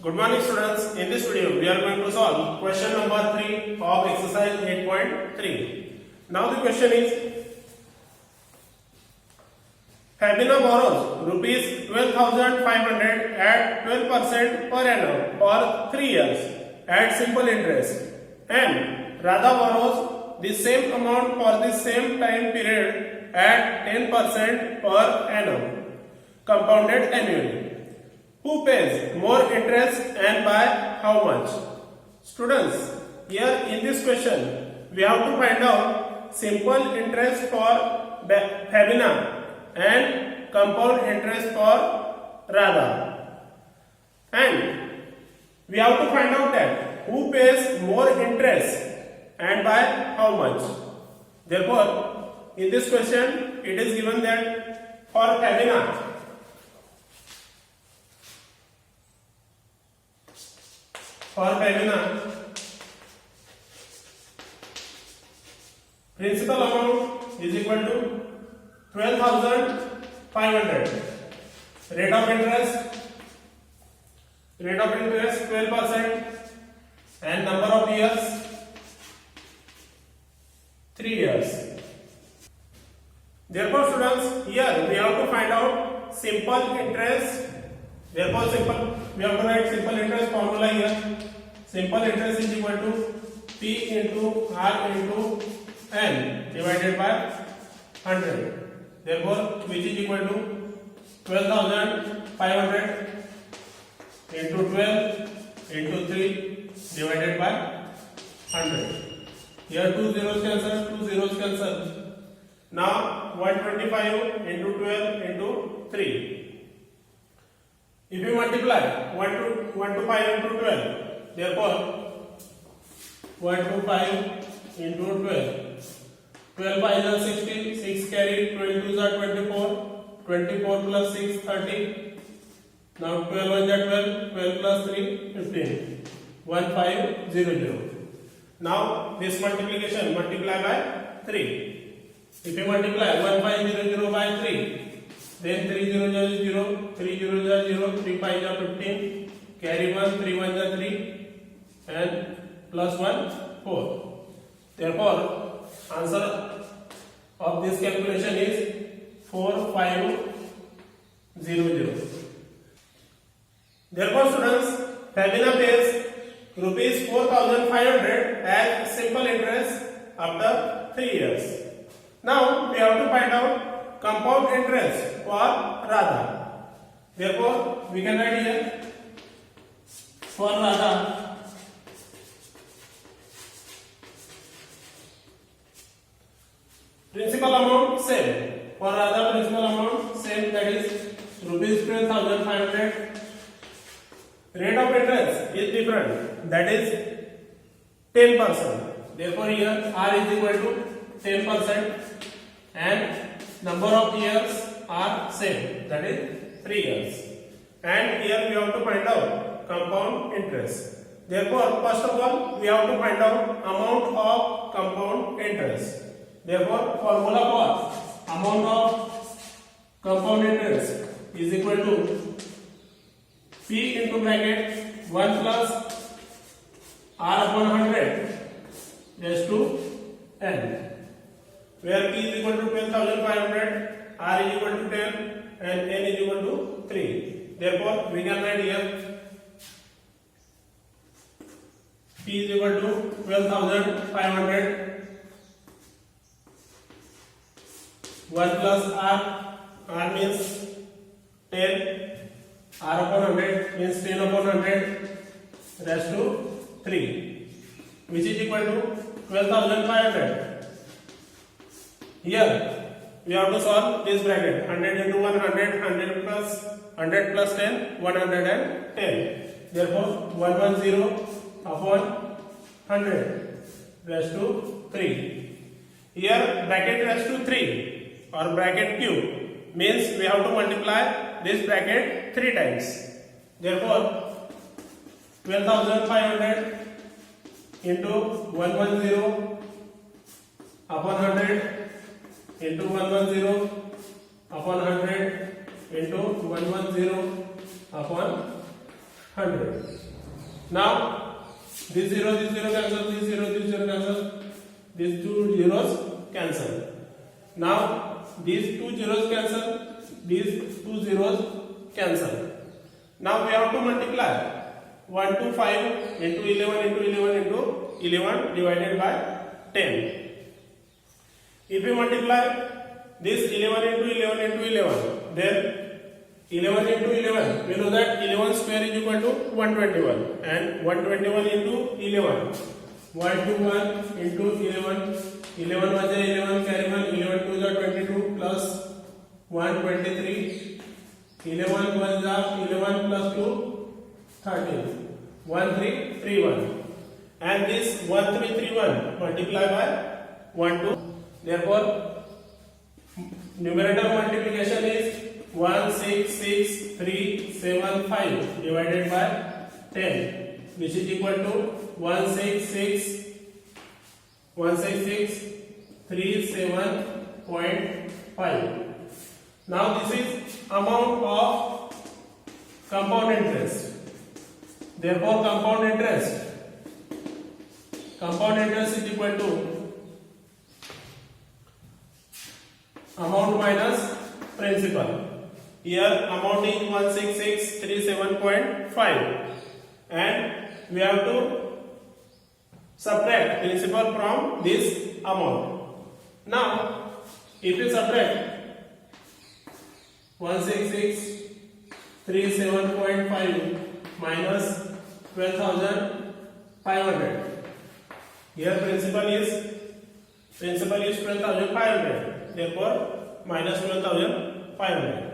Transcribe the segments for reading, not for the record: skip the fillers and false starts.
Good morning students. In this video we are going to solve question number 3 of exercise 8.3. Now the question is, Fabina borrows rupees 12,500 at 12% per annum for 3 years at simple interest, and Radha borrows the same amount for the same time period at 10% per annum compounded annually. Who pays more interest and by how much? Students, here in this question we have to find out simple interest for Fabina and compound interest for Radha, and we have to find out that who pays more interest and by how much. Therefore, in this question it is given that for Fabina, principal amount is equal to 12,500. Rate of interest 12%, and number of years 3 years. Therefore, students, here we have to find out simple interest. Therefore, we have to write simple interest formula here. Simple interest is equal to P into R into N divided by 100. Therefore, which is equal to 12,500 into 12 into 3 divided by 100. Here 2 zeros cancel. Now 125 into 12 into 3. If you multiply 1 to 5 into 12, therefore 1 to 5 into 12. 12 5 is 16, 6 carry, 22 is 24, 24 plus 6 30. Now 12 1 is 12, 12 plus 3 15. 1500. Now this multiplication multiply by 3. If you multiply 1500 by 3, then 3 0 is 0, 3 0 is 0, 3 5 is 15, carry 1, 3 1 is 3, and plus 1 4. Therefore, answer of this calculation is 4500. Therefore, students, Fabina pays rupees 4,500 as simple interest after 3 years. Now we have to find out compound interest for Radha. Therefore, we can write here for Radha principal amount same. For Radha principal amount same, that is rupees 12,500. Rate of interest is different, that is 10%. Therefore, here R is equal to 10%, and number of years are same, that is 3 years. And here we have to find out compound interest. Therefore, first of all, we have to find out amount of compound interest. Therefore, formula for amount of compound interest is equal to P into bracket 1 plus R upon 100 raised to N, where P is equal to 12,500, R is equal to 10, and N is equal to 3. Therefore, we can write here P is equal to 12,500, 1 plus R means 10, R upon 100 means 10 upon 100 raised to 3, which is equal to 12,500. Here we have to solve this bracket. 100 into 100, 100 plus 10, 110. Therefore, 110 upon 100 raised to 3. Here bracket raised to 3 or bracket cube means we have to multiply this bracket 3 times. Therefore, 12,500 into 110 upon 100 into 110 upon 100 into 110 upon 100. Now this zero cancel, this zero cancel, these two zeros cancel. Now these two zeros cancel, these two zeros cancel. Now we have to multiply 1 to 5 into 11 into 11 into 11 divided by 10. If we multiply this 11 into 11 into 11, then 11 into 11, we know that 11 square is equal to 121, and 121 into 11, 121 into 11, 11 was 11, carry 1, 11 to the 22 plus 123, 11 was 11 plus 2, 13, 1331, and this 1331 multiply by 1 2, therefore numerator multiplication is 166,375 divided by 10, which is equal to 166,367.5. Now this is amount of compound interest. Therefore compound interest is equal to amount minus principal. Here amount is 166,367.5, and we have to subtract principal from this amount. Now if you subtract 166,367.5 minus 12,500, here principal is 12,500, therefore minus 12,500.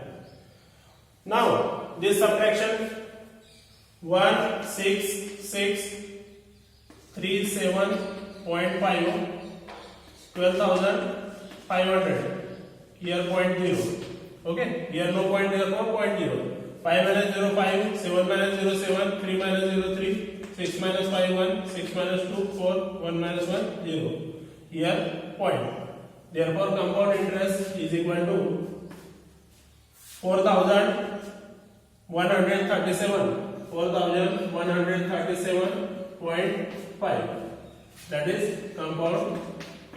Now this subtraction 166,367.5 12,500, here 0.0. Okay, here no point, therefore 0.0. 5 minus 0 5, 7 minus 0 7, 3 minus 0 3, 6 minus 5 1, 6 minus 2 4, 1 minus 1 0. Here point. Therefore compound interest is equal to 4,137.5. That is compound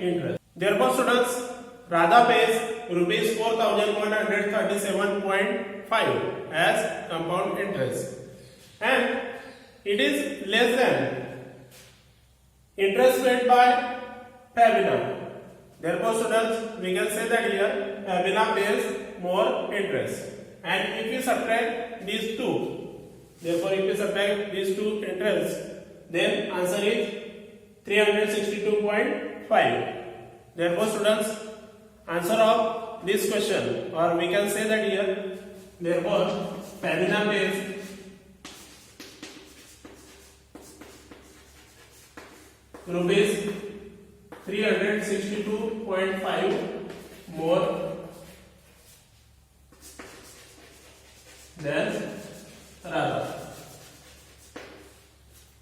interest. Therefore students, Radha pays rupees 4,137.5 as compound interest, and it is less than interest paid by Fabina. Therefore students, we can say that here Fabina pays more interest, and if you subtract these two, therefore if you subtract these two interests, then answer is 362.5. Therefore students, answer of this question, or we can say that here, therefore Fabina pays rupees 362.5 more than Radha.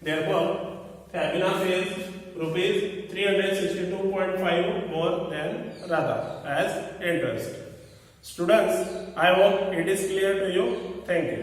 Therefore Fabina pays rupees 362.5 more than Radha as interest. Students, I hope it is clear to you. Thank you.